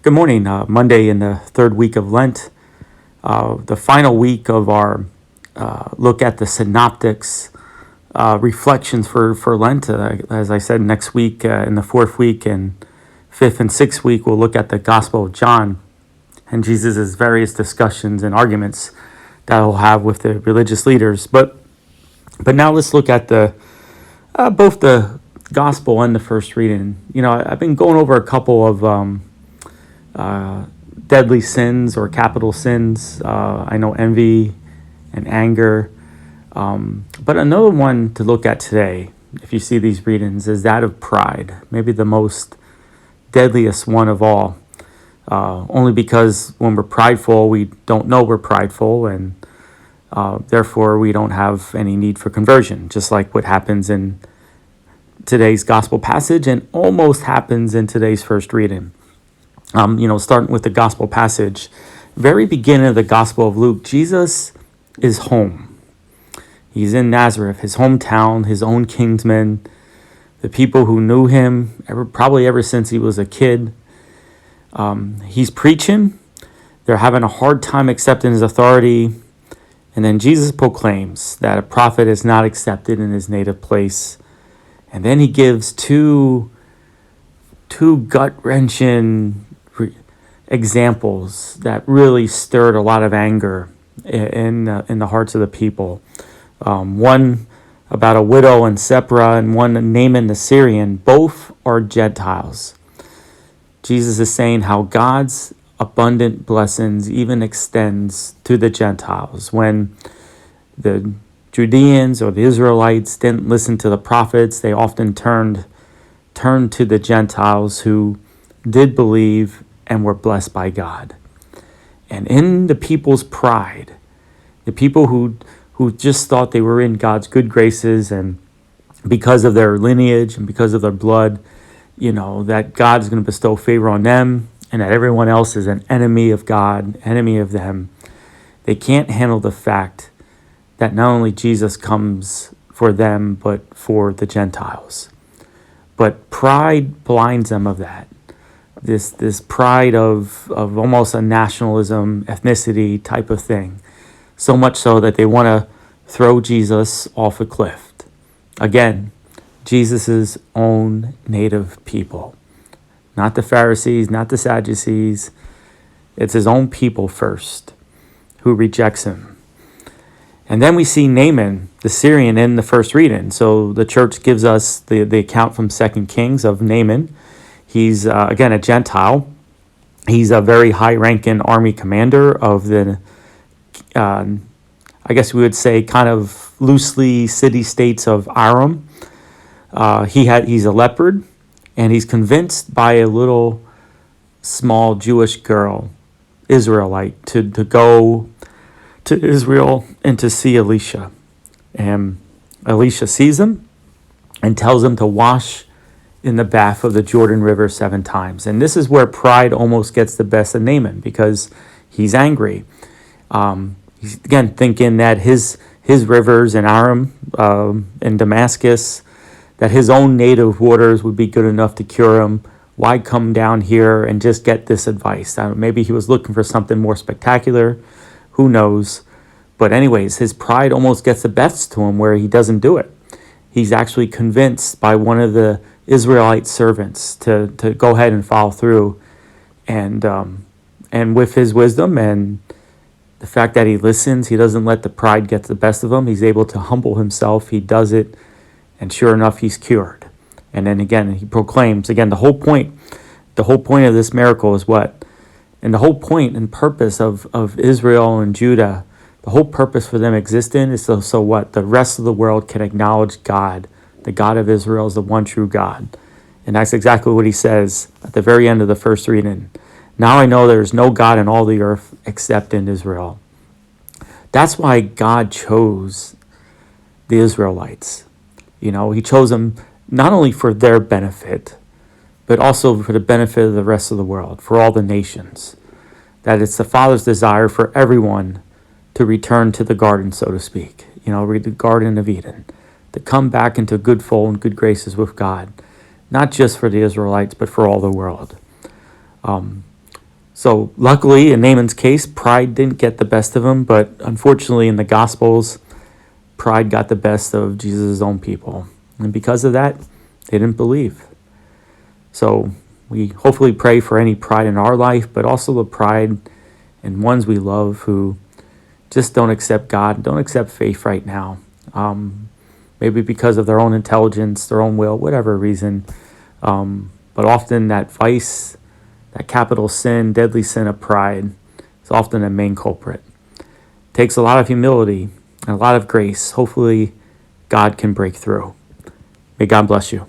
Good morning. Monday in the third week of Lent, the final week of our look at the synoptics reflections for Lent. As I said, next week in the fourth week and fifth and sixth week, we'll look at the Gospel of John and Jesus' various discussions and arguments that he'll have with the religious leaders. But now let's look at the both the Gospel and the first reading. I've been going over a couple of deadly sins or capital sins. I know envy and anger. But another one to look at today, if you see these readings, is that of pride. Maybe the most deadliest one of all. Only because when we're prideful, we don't know we're prideful, and therefore we don't have any need for conversion, just like what happens in today's gospel passage and almost happens in today's first reading. Starting with the gospel passage, very beginning of the Gospel of Luke, Jesus is home. He's in Nazareth, his hometown, his own kinsmen, the people who knew him probably ever since he was a kid. He's preaching. They're having a hard time accepting his authority. And then Jesus proclaims that a prophet is not accepted in his native place. And then he gives two gut-wrenching examples that really stirred a lot of anger in the hearts of the people. One about a widow in Sephra and one Naaman the Syrian. Both are Gentiles. Jesus is saying how God's abundant blessings even extends to the Gentiles. When the Judeans or the Israelites didn't listen to the prophets, they often turned to the Gentiles who did believe and were blessed by God. And in the people's pride, the people who just thought they were in God's good graces, and because of their lineage and because of their blood, that God's going to bestow favor on them and that everyone else is an enemy of God, enemy of them. They can't handle the fact that not only Jesus comes for them, but for the Gentiles. But pride blinds them of that. This pride of almost a nationalism, ethnicity type of thing. So much so that they want to throw Jesus off a cliff. Again, Jesus' own native people. Not the Pharisees, not the Sadducees. It's his own people first who rejects him. And then we see Naaman, the Syrian, in the first reading. So the church gives us the account from 2 Kings of Naaman. He's, again, a Gentile. He's a very high-ranking army commander of the, I guess we would say, kind of loosely city-states of Aram. He's a leopard, and he's convinced by a little small Jewish girl, Israelite, to go to Israel and to see Elisha. And Elisha sees him and tells him to wash in the bath of the Jordan River 7 times. And this is where pride almost gets the best of Naaman, because he's angry. He's, again, thinking that his rivers in Aram and Damascus, that his own native waters would be good enough to cure him. Why come down here and just get this advice? Maybe he was looking for something more spectacular. Who knows? But anyways, his pride almost gets the best to him where he doesn't do it. He's actually convinced by one of the Israelite servants to go ahead and follow through. And with his wisdom and the fact that he listens, he doesn't let the pride get the best of him. He's able to humble himself. He does it. And sure enough, he's cured. And then again, he proclaims, again, the whole point of this miracle is what? And the whole point and purpose of Israel and Judah, the whole purpose for them existing is so what? The rest of the world can acknowledge God. The God of Israel is the one true God. And that's exactly what he says at the very end of the first reading. Now I know there is no God in all the earth except in Israel. That's why God chose the Israelites. He chose them not only for their benefit, but also for the benefit of the rest of the world, for all the nations. That it's the Father's desire for everyone to return to the garden, so to speak. Read the Garden of Eden. To come back into good fold and good graces with God. Not just for the Israelites, but for all the world. So luckily, in Naaman's case, pride didn't get the best of him, but unfortunately in the Gospels, pride got the best of Jesus' own people. And because of that, they didn't believe. So we hopefully pray for any pride in our life, but also the pride in ones we love who just don't accept God, don't accept faith right now. Maybe because of their own intelligence, their own will, whatever reason. But often that vice, that capital sin, deadly sin of pride, is often a main culprit. It takes a lot of humility and a lot of grace. Hopefully, God can break through. May God bless you.